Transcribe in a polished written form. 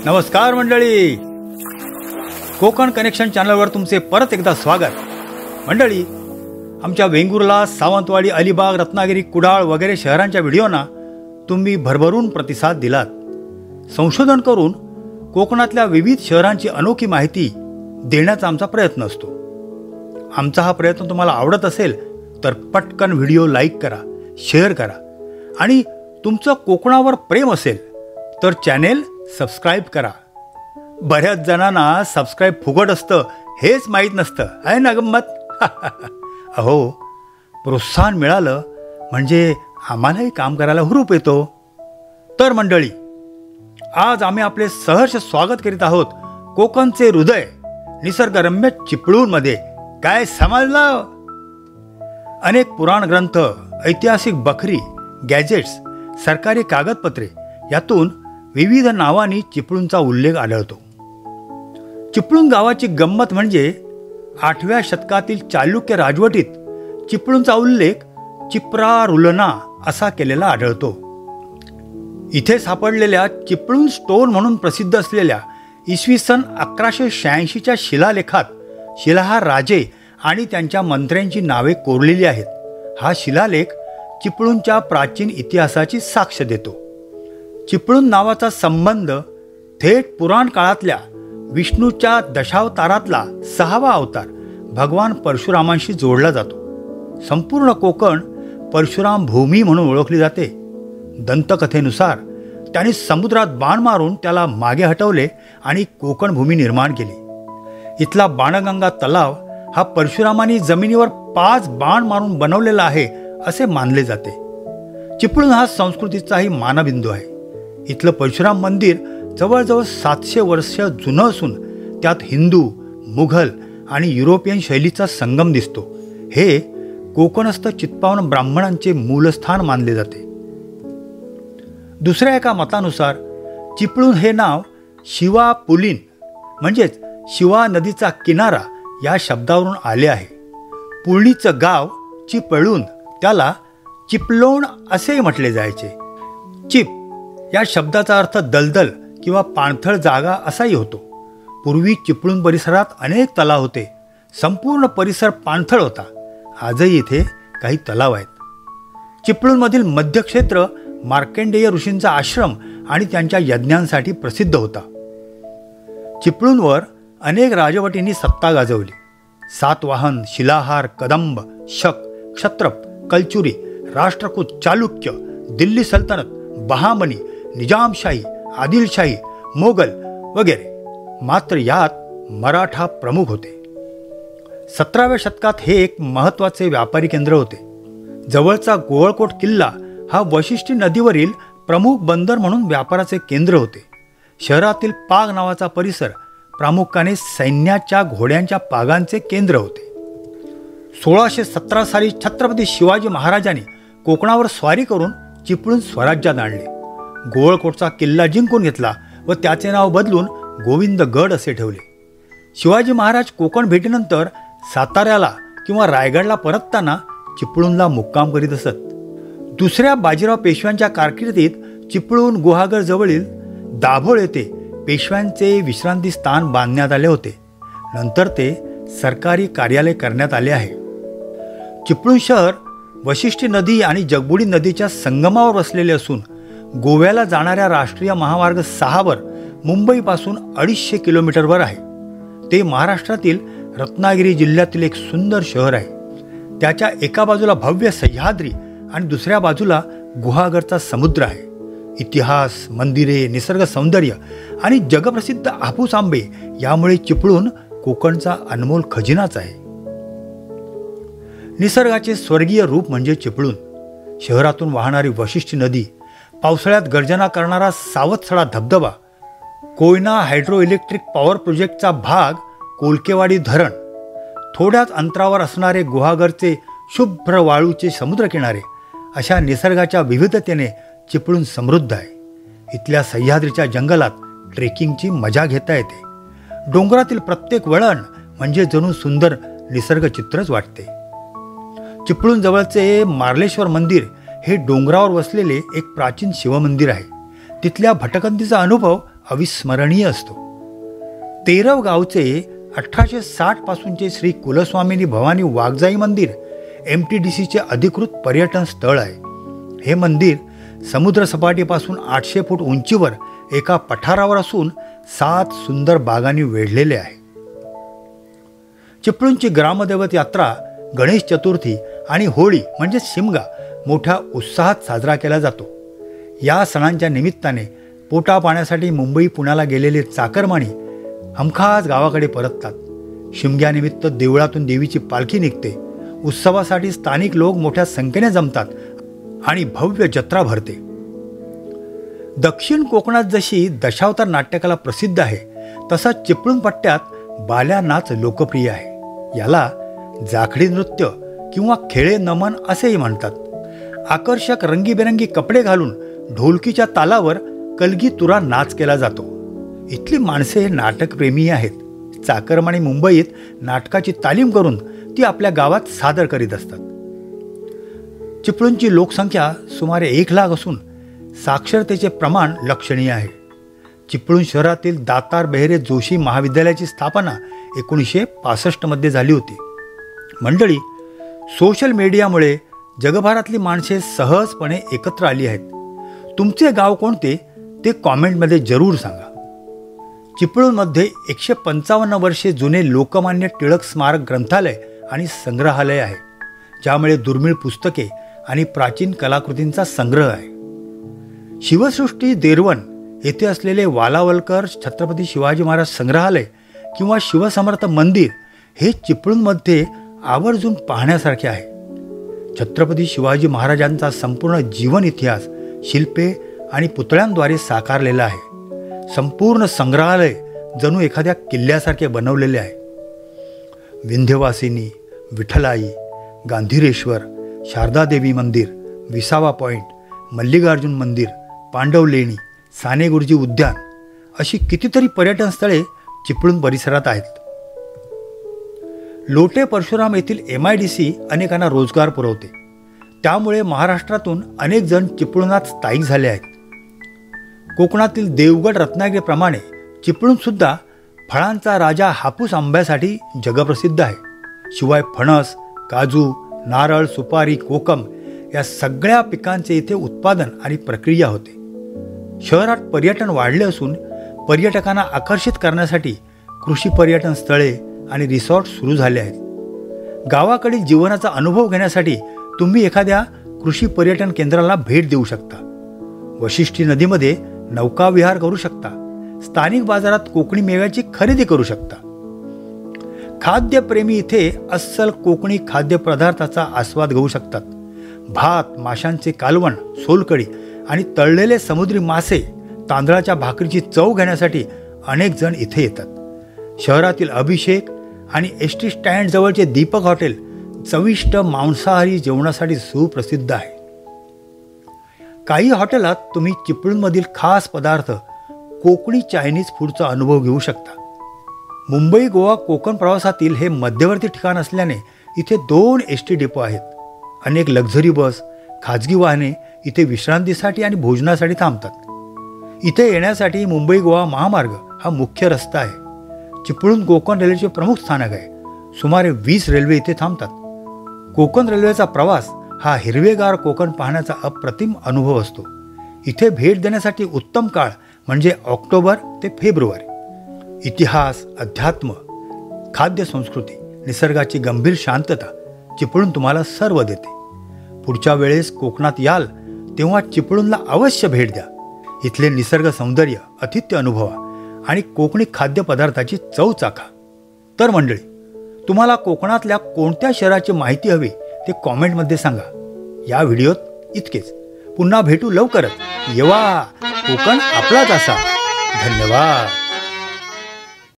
नमस्कार मंडळी, कोकण कनेक्शन चॅनलवर तुमचे परत एकदा स्वागत. मंडळी, आमच्या वेंगुर्ला, सावंतवाडी, अलिबाग, रत्नागिरी, कुडाळ वगैरे शहरांच्या व्हिडिओना तुम्ही भरभरून प्रतिसाद दिलात. संशोधन करून कोकणातल्या विविध शहरांची अनोखी माहिती देण्याचा आमचा प्रयत्न असतो. आमचा हा प्रयत्न तुम्हाला आवडत असेल तर पटकन व्हिडिओ लाईक करा, शेअर करा आणि तुमचं कोकणावर प्रेम असेल तर चॅनेल सबस्क्राईब करा. बऱ्याच जणांना सबस्क्राईब फुकट असतं हेच माहीत नसतं, आहे ना गंमत? अहो, प्रोत्साहन मिळालं म्हणजे आम्हालाही काम करायला हुरूप येतो. तर मंडळी, आज आम्ही आपले सहर्ष स्वागत करीत आहोत कोकणचे हृदय निसर्गरम्य चिपळूणमध्ये. काय समजलं? अनेक पुराण ग्रंथ, ऐतिहासिक बखरी, गॅजेट्स, सरकारी कागदपत्रे यातून विविध नावांनी चिपळूणचा उल्लेख आढळतो. चिपळूण गावाची गंमत म्हणजे 8व्या शतकातील चालुक्य राजवटीत चिपळूणचा उल्लेख चिप्रारुलना असा केलेला आढळतो. इथे सापडलेल्या चिपळूण स्टोन म्हणून प्रसिद्ध असलेल्या इसवी सन 1186च्या शिलालेखात शिलाहार राजे आणि त्यांच्या मंत्र्यांची नावे कोरलेली आहेत. हा शिलालेख चिपळूणच्या प्राचीन इतिहासाची साक्ष देतो. चिपळूण नावाचा संबंध थेट पुराण काळातल्या विष्णूच्या दशावतारातला 6वा अवतार भगवान परशुरामांशी जोडला जातो. संपूर्ण कोकण परशुराम भूमी म्हणून ओळखली जाते. दंतकथेनुसार त्यांनी समुद्रात बाण मारून त्याला मागे हटवले आणि कोकण भूमी निर्माण केली. इथला बाणगंगा तलाव हा परशुरामांनी जमिनीवर 5 बाण मारून बनवलेला आहे असे मानले जाते. चिपळूण हा संस्कृतीचाही मानबिंदू आहे. इथलं परशुराम मंदिर जवळजवळ 700 वर्ष जुनं असून त्यात हिंदू, मुघल आणि युरोपियन शैलीचा संगम दिसतो. हे कोकणस्थ चित्पावन ब्राह्मणांचे मूलस्थान मानले जाते. दुसऱ्या एका मतानुसार चिपळूण हे नाव शिवा पुलीन म्हणजेच शिवा नदीचा किनारा या शब्दावरून आले आहे. पुळणीचं गाव चिपळूण, त्याला चिपलोण असेही म्हटले जायचे. चिप या शब्दाचा अर्थ दलदल किंवा पाणथळ जागा असाही होतो. पूर्वी चिपळूण परिसरात अनेक तलाव होते. संपूर्ण परिसर पाणथळ होता. आजही इथे काही तलाव आहेत. चिपळूणमधील मध्यक्षेत्र मार्कंडेय ऋषींचा आश्रम आणि त्यांच्या यज्ञांसाठी प्रसिद्ध होता. चिपळूणवर अनेक राजवटींनी सत्ता गाजवली. सातवाहन, शिलाहार, कदंब, शक, क्षत्रप, कलचुरी, राष्ट्रकूट, चालुक्य, दिल्ली सल्तनत, बहामनी, निजामशाही, आदिलशाही, मोगल वगैरे. मात्र यात मराठा प्रमुख होते. 17व्या शतकात हे एक महत्त्वाचे व्यापारी केंद्र होते. जवळचा गोवळकोट किल्ला हा वशिष्ठी नदीवरील प्रमुख बंदर म्हणून व्यापाराचे केंद्र होते. शहरातील पाग नावाचा परिसर प्रामुख्याने सैन्याच्या घोड्यांच्या पागांचे केंद्र होते. 1617 साली छत्रपती शिवाजी महाराजांनी कोकणावर स्वारी करून चिपळूण स्वराज्यात आणले. गोवळकोटचा किल्ला जिंकून घेतला व त्याचे नाव बदलून गोविंदगड असे ठेवले. शिवाजी महाराज कोकण भेटीनंतर साताऱ्याला किंवा रायगडला परतताना चिपळूणला मुक्काम करीत असत. दुसऱ्या बाजीराव पेशव्यांच्या कारकिर्दीत चिपळूण गुहागर जवळील दाभोळ येथे पेशव्यांचे विश्रांती स्थान बांधण्यात आले होते. नंतर ते सरकारी कार्यालय करण्यात आले आहे. चिपळूण शहर वशिष्ठी नदी आणि जगबुडी नदीच्या संगमावर वसलेले असून गोव्याला जाणाऱ्या राष्ट्रीय महामार्ग 6वर मुंबईपासून 250 किलोमीटरवर आहे. ते महाराष्ट्रातील रत्नागिरी जिल्ह्यातील एक सुंदर शहर आहे. त्याच्या एका बाजूला भव्य सह्याद्री आणि दुसऱ्या बाजूला गुहागरचा समुद्र आहे. इतिहास, मंदिरे, निसर्ग सौंदर्य आणि जगप्रसिद्ध हापूस आंबे यामुळे चिपळूण कोकणचा अनमोल खजिनाच आहे. निसर्गाचे स्वर्गीय रूप म्हणजे चिपळूण. शहरातून वाहणारी वशिष्ठी नदी, पावसाळ्यात गर्जना करणारा सावतसडा धबधबा, कोयना हायड्रो इलेक्ट्रिक पॉवर प्रोजेक्टचा भाग कोलकेवाडी धरण, थोड्याच अंतरावर असणारे गुहागरचे शुभ्र वाळूचे समुद्रकिनारे, अशा निसर्गाच्या विविधतेने चिपळूण समृद्ध आहे. इथल्या सह्याद्रीच्या जंगलात ट्रेकिंगची मजा घेता येते. डोंगरातील प्रत्येक वळण म्हणजे जणू सुंदर निसर्गचित्रच वाटते. चिपळूण जवळचे मार्लेश्वर मंदिर हे डोंगरावर वसलेले एक प्राचीन शिवमंदिर आहे. तिथल्या भटकंतीचा अनुभव अविस्मरणीय असतो. तेरव गावचे 1860 पासूनचे श्री कुलस्वामिनी भवानी वाघजाई मंदिर MTDCचे अधिकृत पर्यटन स्थळ आहे. हे मंदिर समुद्रसपाटीपासून 800 फूट उंचीवर एका पठारावर असून 7 सुंदर बागांनी वेढलेले आहे. चिपळूणची ग्रामदैवत यात्रा गणेश चतुर्थी आणि होळी म्हणजे शिमगा मोठ्या उत्साहात साजरा केला जातो. या सणांच्या निमित्ताने पोटा पाण्यासाठी मुंबई पुण्याला गेलेले चाकरमानी हमखास गावाकडे परततात. शिमग्यानिमित्त देवळातून देवीची पालखी निघते. उत्सवासाठी स्थानिक लोक मोठ्या संख्येने जमतात आणि भव्य जत्रा भरते. दक्षिण कोकणात जशी दशावतार नाट्यकला प्रसिद्ध आहे तसा चिपळूण पट्ट्यात बाल्या नाच लोकप्रिय आहे. याला जाखडी नृत्य किंवा खेळे नमन असेही म्हणतात. आकर्षक रंगीबेरंगी कपडे घालून ढोलकीच्या तालावर कलगी तुरा नाच केला जातो. इथली माणसे हे नाटकप्रेमी आहेत. चाकरमानी मुंबईत नाटकाची तालीम करून ती आपल्या गावात सादर करीत असतात. चिपळूणची लोकसंख्या सुमारे 1 लाख असून साक्षरतेचे प्रमाण लक्षणीय आहे. चिपळूण शहरातील दातार बेहरे जोशी महाविद्यालयाची स्थापना 1965 मध्ये झाली होती. मंडळी, सोशल मीडियामुळे जगभरातली माणसे सहजपणे एकत्र आली आहेत. तुमचे गाव कोणते ते कॉमेंटमध्ये जरूर सांगा. चिपळूणमध्ये 155 वर्षे जुने लोकमान्य टिळक स्मारक ग्रंथालय आणि संग्रहालय आहे, ज्यामुळे दुर्मिळ पुस्तके आणि प्राचीन कलाकृतींचा संग्रह आहे. शिवसृष्टी देरवण येथे असलेले वालावलकर छत्रपती शिवाजी महाराज संग्रहालय किंवा शिवसमर्थ मंदिर हे चिपळूणमध्ये आवर्जून पाहण्यासारखे आहे. छत्रपती शिवाजी महाराजांचा संपूर्ण जीवन इतिहास शिल्पे आणि पुतळ्यांद्वारे साकारलेला आहे. संपूर्ण संग्रहालय जणू एखाद्या किल्ल्यासारखे बनवलेले आहे. विंध्यवासिनी, विठ्ठलाई, गांधीरेश्वर, शारदादेवी मंदिर, विसावा पॉईंट, मल्लिकार्जुन मंदिर, पांडव लेणी, साने गुरुजी उद्यान अशी कितीतरी पर्यटन स्थळे चिपळूण परिसरात आहेत. लोटे परशुराम येथील MIDC अनेकांना रोजगार पुरवते. त्यामुळे महाराष्ट्रातून अनेक जण चिपळूणात स्थायिक झाले आहेत. कोकणातील देवगड रत्नागिरीप्रमाणे चिपळूणसुद्धा फळांचा राजा हापूस आंब्यासाठी जगप्रसिद्ध आहे. शिवाय फणस, काजू, नारळ, सुपारी, कोकम या सगळ्या पिकांचे इथे उत्पादन आणि प्रक्रिया होते. शहरात पर्यटन वाढले असून पर्यटकांना आकर्षित करण्यासाठी कृषी पर्यटन स्थळे आणि रिसॉर्ट सुरू झाले आहेत. गावाकडील जीवनाचा अनुभव घेण्यासाठी तुम्ही एखाद्या कृषी पर्यटन केंद्राला भेट देऊ शकता. वशिष्ठी नदीमध्ये नौकाविहार करू शकता. स्थानिक बाजारात कोकणी मेव्याची खरेदी करू शकता. खाद्यप्रेमी इथे अस्सल कोकणी खाद्यपदार्थाचा आस्वाद घेऊ शकतात. भात, माशांचे कालवण, सोलकढी आणि तळलेले समुद्री मासे, तांदळाच्या भाकरीची चव घेण्यासाठी अनेक जण इथे येतात. शहरातील अभिषेक आणि ST स्टँड जवळचे दीपक हॉटेल चविष्ट मांसाहारी जेवणासाठी सुप्रसिद्ध आहे. काही हॉटेलात तुम्ही चिपळूणमधील खास पदार्थ कोकणी चायनीज फूडचा अनुभव घेऊ शकता. मुंबई गोवा कोकण प्रवासातील हे मध्यवर्ती ठिकाण असल्याने इथे 2 ST डेपो आहेत. अनेक लक्झरी बस, खाजगी वाहने इथे विश्रांतीसाठी आणि भोजनासाठी थांबतात. इथे येण्यासाठी मुंबई गोवा महामार्ग हा मुख्य रस्ता आहे. चिपळूण कोकण रेल्वेचे प्रमुख स्थानक आहे. सुमारे 20 रेल्वे इथे थांबतात. कोकण रेल्वेचा प्रवास हा हिरवेगार कोकण पाहण्याचा अप्रतिम अनुभव असतो. इथे भेट देण्यासाठी उत्तम काळ म्हणजे ऑक्टोबर ते फेब्रुवारी. इतिहास, अध्यात्म, खाद्य संस्कृती, निसर्गाची गंभीर शांतता चिपळूण तुम्हाला सर्व देते. पुढच्या वेळेस कोकणात याल तेव्हा चिपळूणला अवश्य भेट द्या. इथले निसर्ग सौंदर्य, अतिथ्य अनुभवा आणि कोकणी खाद्यपदार्थाची चव चाखा. तर मंडळी, तुम्हाला कोकणातल्या कोणत्या शहराची माहिती हवी ते कॉमेंटमध्ये सांगा. या व्हिडिओत इतकेच. पुन्हा भेटू लवकरच. येवा कोकण आपलाच असा. धन्यवाद.